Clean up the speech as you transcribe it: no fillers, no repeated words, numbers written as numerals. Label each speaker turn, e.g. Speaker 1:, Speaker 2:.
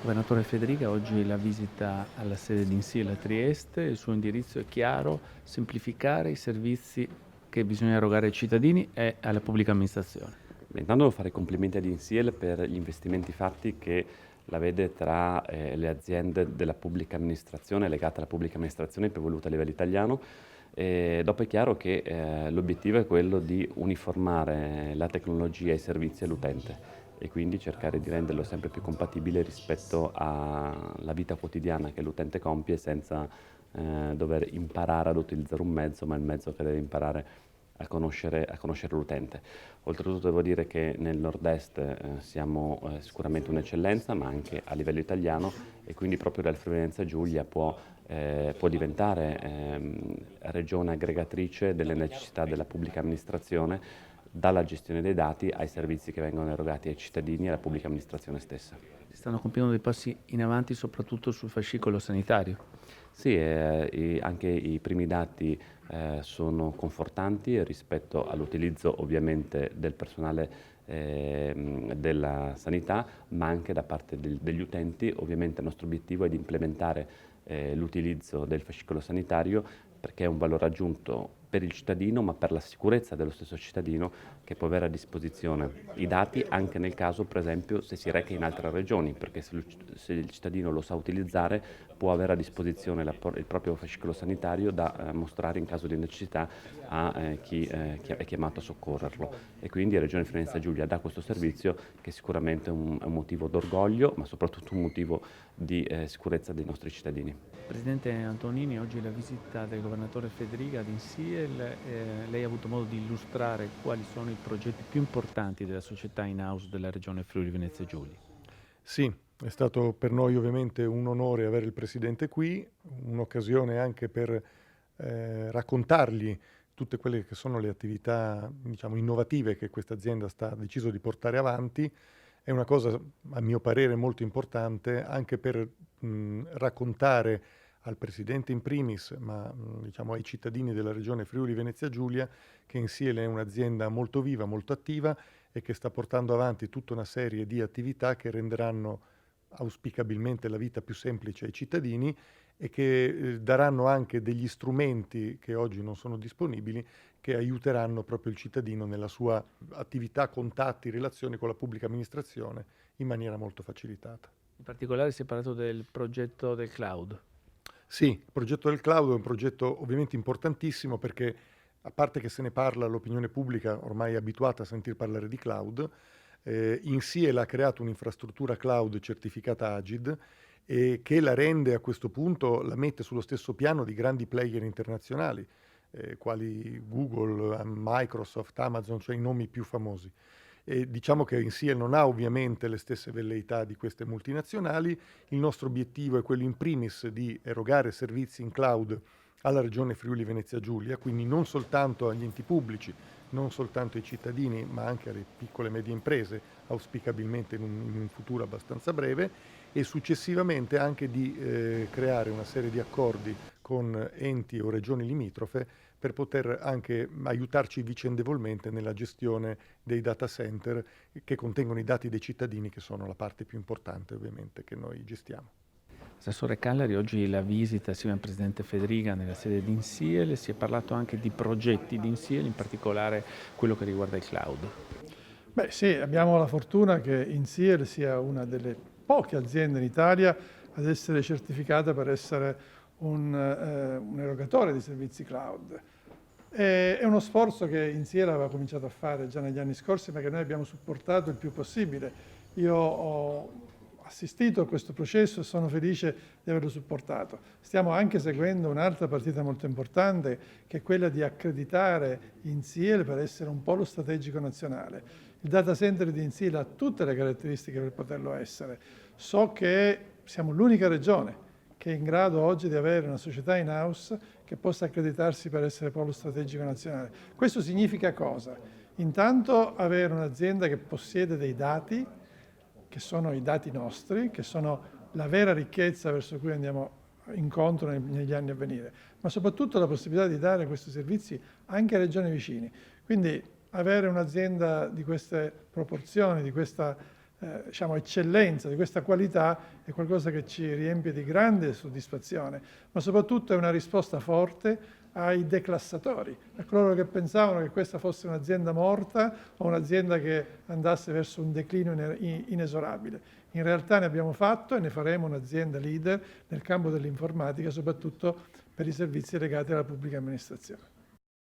Speaker 1: Governatore Federica, oggi la visita alla sede di INSIL a Trieste, il suo indirizzo è chiaro: semplificare i servizi che bisogna erogare ai cittadini e alla pubblica amministrazione.
Speaker 2: Intanto devo fare i complimenti ad INSIL per gli investimenti fatti che la vede tra le aziende della pubblica amministrazione, legate alla pubblica amministrazione più evoluta a livello italiano. E dopo è chiaro che l'obiettivo è quello di uniformare la tecnologia e i servizi all'utente e quindi cercare di renderlo sempre più compatibile rispetto alla vita quotidiana che l'utente compie senza dover imparare ad utilizzare un mezzo, ma il mezzo che deve imparare a conoscere l'utente. Oltretutto devo dire che nel nord-est siamo sicuramente un'eccellenza, ma anche a livello italiano, e quindi proprio dal Friuli Venezia Giulia può diventare regione aggregatrice delle necessità della pubblica amministrazione, dalla gestione dei dati ai servizi che vengono erogati ai cittadini e alla pubblica amministrazione stessa.
Speaker 1: Si stanno compiendo dei passi in avanti soprattutto sul fascicolo sanitario.
Speaker 2: Sì, anche i primi dati sono confortanti rispetto all'utilizzo ovviamente del personale della sanità, ma anche da parte degli utenti. Ovviamente il nostro obiettivo è di implementare l'utilizzo del fascicolo sanitario, perché è un valore aggiunto per il cittadino, ma per la sicurezza dello stesso cittadino, che può avere a disposizione i dati anche nel caso, per esempio, se si reca in altre regioni, perché se il cittadino lo sa utilizzare può avere a disposizione il proprio fascicolo sanitario da mostrare in caso di necessità a chi è chiamato a soccorrerlo. E quindi la Regione Friuli-Venezia Giulia dà questo servizio, che sicuramente è un motivo d'orgoglio, ma soprattutto un motivo di sicurezza dei nostri cittadini.
Speaker 1: Presidente Antonini, oggi la visita del Governatore Federica ad INSIL, lei ha avuto modo di illustrare quali sono i progetti più importanti della società in-house della Regione Friuli-Venezia Giulia.
Speaker 3: Sì, è stato per noi ovviamente un onore avere il Presidente qui, un'occasione anche per raccontargli tutte quelle che sono le attività, diciamo, innovative che questa azienda sta deciso di portare avanti. È una cosa, a mio parere, molto importante anche per raccontare al Presidente in primis, ma diciamo ai cittadini della Regione Friuli-Venezia Giulia, che INSIL è un'azienda molto viva, molto attiva e che sta portando avanti tutta una serie di attività che renderanno auspicabilmente la vita più semplice ai cittadini e che daranno anche degli strumenti che oggi non sono disponibili, che aiuteranno proprio il cittadino nella sua attività, contatti, relazioni con la pubblica amministrazione in maniera molto facilitata.
Speaker 1: In particolare si è parlato del progetto del cloud.
Speaker 3: Sì, il progetto del cloud è un progetto ovviamente importantissimo perché, a parte che se ne parla, l'opinione pubblica ormai è abituata a sentir parlare di cloud. INSIL ha creato un'infrastruttura cloud certificata Agid e che la rende a questo punto, la mette sullo stesso piano di grandi player internazionali, quali Google, Microsoft, Amazon, cioè i nomi più famosi. E diciamo che INSIL non ha ovviamente le stesse velleità di queste multinazionali. Il nostro obiettivo è quello in primis di erogare servizi in cloud alla Regione Friuli-Venezia Giulia, quindi non soltanto agli enti pubblici, non soltanto ai cittadini, ma anche alle piccole e medie imprese, auspicabilmente in un futuro abbastanza breve, e successivamente anche di creare una serie di accordi con enti o regioni limitrofe per poter anche aiutarci vicendevolmente nella gestione dei data center che contengono i dati dei cittadini, che sono la parte più importante ovviamente che noi gestiamo.
Speaker 1: Assessore Cagliari, oggi la visita assieme al Presidente Federica nella sede di INSIL, si è parlato anche di progetti di INSIL, in particolare quello che riguarda il cloud.
Speaker 4: Beh sì, abbiamo la fortuna che INSIL sia una delle poche aziende in Italia ad essere certificata per essere un erogatore di servizi cloud. È uno sforzo che INSIL aveva cominciato a fare già negli anni scorsi, ma che noi abbiamo supportato il più possibile. Io ho assistito a questo processo e sono felice di averlo supportato. Stiamo anche seguendo un'altra partita molto importante, che è quella di accreditare INSIL per essere un polo strategico nazionale. Il data center di INSIL ha tutte le caratteristiche per poterlo essere. So che siamo l'unica regione che è in grado oggi di avere una società in-house che possa accreditarsi per essere polo strategico nazionale. Questo significa cosa? Intanto avere un'azienda che possiede dei dati, che sono i dati nostri, che sono la vera ricchezza verso cui andiamo incontro negli anni a venire, ma soprattutto la possibilità di dare questi servizi anche a regioni vicine. Quindi avere un'azienda di queste proporzioni, di questa diciamo, eccellenza, di questa qualità, è qualcosa che ci riempie di grande soddisfazione, ma soprattutto è una risposta forte ai declassatori, a coloro che pensavano che questa fosse un'azienda morta o un'azienda che andasse verso un declino inesorabile. In realtà ne abbiamo fatto e ne faremo un'azienda leader nel campo dell'informatica, soprattutto per i servizi legati alla pubblica amministrazione.